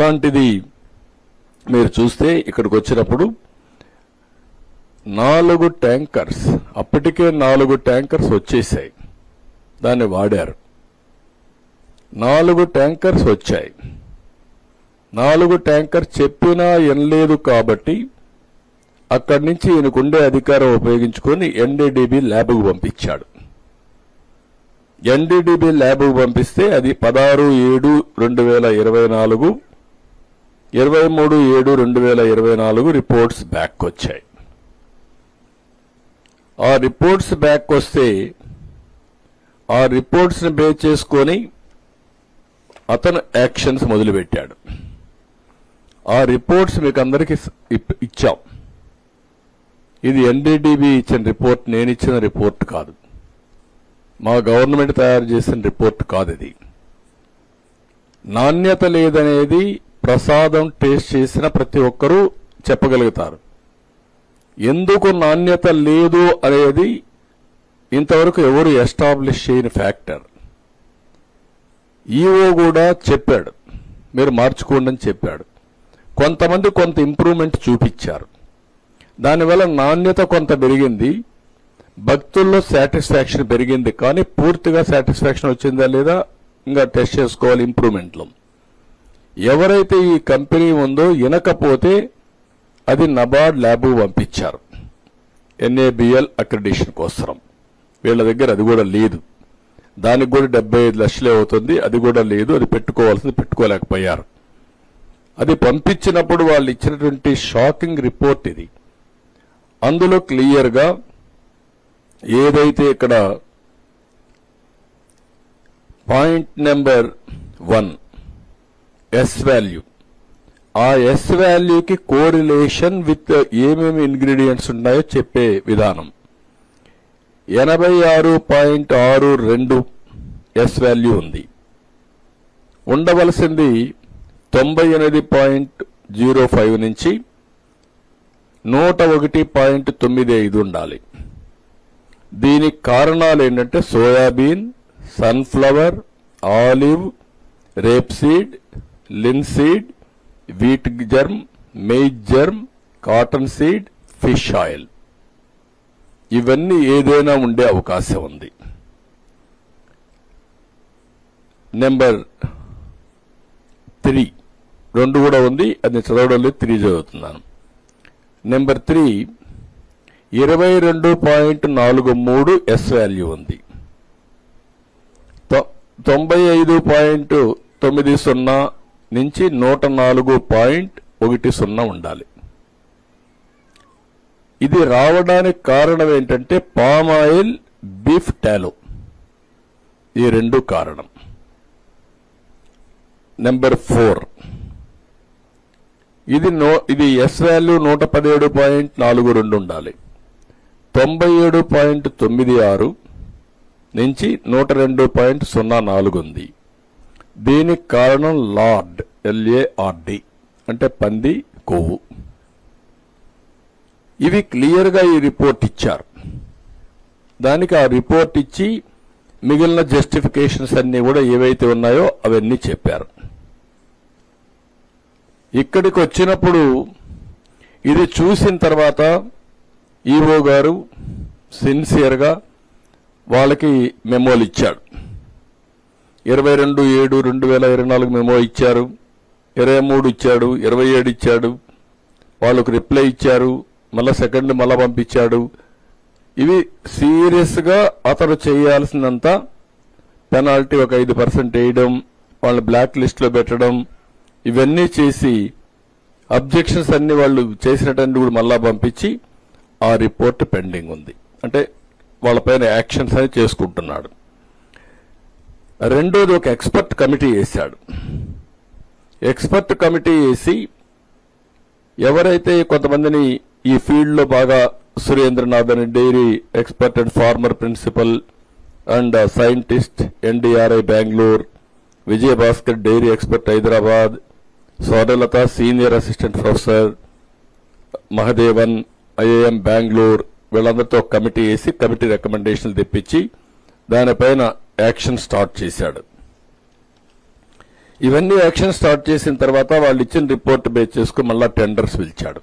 అట్లాంటిది మీరు చూస్తే ఇక్కడికి వచ్చినప్పుడు 4 ట్యాంకర్స్, అప్పటికే 4 ట్యాంకర్స్ వచ్చేసాయి, దాన్ని వాడారు. 4 ట్యాంకర్స్ వచ్చాయి. 4 ట్యాంకర్ చెప్పినా వినలేదు కాబట్టి అక్కడి నుంచి ఈయనకుండే అధికారం ఉపయోగించుకొని ఎన్డీడీబీ ల్యాబ్కు పంపించాడు. ఎన్డీడీబీ ల్యాబ్కు పంపిస్తే అది 16/7/2024, 23/7/2024 రిపోర్ట్స్ బ్యాక్ వచ్చాయి. ఆ రిపోర్ట్స్ బ్యాక్ వస్తే ఆ రిపోర్ట్స్ ని బేస్ చేసుకొని అతను యాక్షన్స్ మొదలుపెట్టాడు. ఆ రిపోర్ట్స్ మీకు అందరికీ ఇచ్చాం. ఇది ఎన్డీడీబీ ఇచ్చిన రిపోర్ట్, నేను ఇచ్చిన రిపోర్ట్ కాదు, మా గవర్నమెంట్ తయారు చేసిన రిపోర్ట్ కాదు. ఇది నాణ్యత లేదనేది ప్రసాదం టేస్ట్ చేసిన ప్రతి ఒక్కరూ చెప్పగలుగుతారు. ఎందుకు నాణ్యత లేదు అనేది ఇంతవరకు ఎవరు ఎస్టాబ్లిష్ చేయని ఫ్యాక్టర్. ఈఓ కూడా చెప్పాడు, మీరు మార్చుకోండి అని చెప్పాడు. కొంతమంది కొంత ఇంప్రూవ్మెంట్ చూపించారు, దానివల్ల నాణ్యత కొంత పెరిగింది, భక్తుల్లో సాటిస్ఫాక్షన్ పెరిగింది. కానీ పూర్తిగా సాటిస్ఫాక్షన్ వచ్చిందా లేదా ఇంకా టెస్ట్ చేసుకోవాలి ఇంప్రూవ్మెంట్లో. ఎవరైతే ఈ కంపెనీ ఉందో వినకపోతే అది నబార్డ్ ల్యాబ్ పంపించారు ఎన్ఏబిఎల్ అక్రిడిషన్ కోసం. వీళ్ళ దగ్గర అది కూడా లేదు, దానికి కూడా 75 లక్షలే అవుతుంది, అది కూడా లేదు. అది పెట్టుకోవాల్సింది పెట్టుకోలేకపోయారు. అది పంపించినప్పుడు వాళ్ళు ఇచ్చినటువంటి షాకింగ్ రిపోర్ట్ ఇది. అందులో క్లియర్గా ఏదైతే ఇక్కడ పాయింట్ నెంబర్ 1 ఎస్ వాల్యూ, ఆ ఎస్ వాల్యూకి కోరిలేషన్ విత్ ఏమేమి ఇంగ్రీడియంట్స్ ఉన్నాయో చెప్పే విధానం 86.62 ఎస్ వాల్యూ ఉంది. ఉండవలసింది 98.05 నుంచి 101.95 ఉండాలి. దీనికి కారణాలు ఏంటంటే soybean, sunflower, olive, rapeseed, linseed, wheat germ, maize germ, cotton seed, fish oil, ఇవన్నీ ఏదైనా ఉండే అవకాశం ఉంది. నెంబర్ 3 2 కూడా ఉంది, అది చదవడం లేదు, 3 చదువుతున్నాను. నెంబర్ 3 22.43 ఎస్ వాల్యూ ఉంది. 95.90 నుంచి 104.10 ఉండాలి. ఇది రావడానికి కారణం ఏంటంటే పామ్ ఆయిల్, బీఫ్ టాలో, ఈ 2 కారణం. నెంబర్ 4 ఇది ఎస్ వాల్యూ 117.42 ఉండాలి. 97.96 నుంచి 102.04 ఉంది. దీనికి కారణం లార్డ్, LARD అంటే పంది కొవ్వు. ఇవి క్లియర్గా ఈ రిపోర్ట్ ఇచ్చారు. దానికి ఆ రిపోర్ట్ ఇచ్చి మిగిలిన జస్టిఫికేషన్స్ అన్ని కూడా ఏవైతే ఉన్నాయో అవన్నీ చెప్పారు. ఇక్కడికి వచ్చినప్పుడు ఇది చూసిన తర్వాత ఈఓ గారు సిన్సియర్గా వాళ్ళకి మెమోలు ఇచ్చాడు. 22/7/2024 మెమో ఇచ్చారు, 23 ఇచ్చాడు, 27 ఇచ్చాడు. వాళ్ళకు రిప్లై ఇచ్చారు, మళ్ళా సెకండ్ మళ్ళా పంపించాడు. ఇవి సీరియస్ గా అతను చేయాల్సిందంతా పెనాల్టీ ఒక 5% వేయడం, వాళ్ళని బ్లాక్ లిస్ట్ లో పెట్టడం, ఇవన్నీ చేసి అబ్జెక్షన్స్ అన్ని వాళ్ళు చేసినట్టు కూడా మళ్ళా పంపించి ఆ రిపోర్ట్ పెండింగ్ ఉంది. అంటే వాళ్ళపైన యాక్షన్స్ అని చేసుకుంటున్నాడు. రెండోది ఒక ఎక్స్పర్ట్ కమిటీ వేశాడు. ఎక్స్పర్ట్ కమిటీ వేసి ఎవరైతే కొంతమందిని ఈ ఫీల్డ్ లో బాగా సురేంద్రనాథ్ అని dairy expert and former principal and scientist NDRI Bengaluru, Vijayabhaskar dairy expert Hyderabad, Swarnalatha senior assistant professor, Mahadevan IIM Bengaluru, వీళ్ళందరితో కమిటీ వేసి కమిటీ రికమెండేషన్లు తెప్పించి దానిపైన యాక్షన్ స్టార్ట్ చేశాడు. ఇవన్నీ యాక్షన్ స్టార్ట్ చేసిన తర్వాత వాళ్ళు ఇచ్చిన రిపోర్ట్ బేస్ చేసుకుని మళ్ళా టెండర్స్ పిలిచాడు.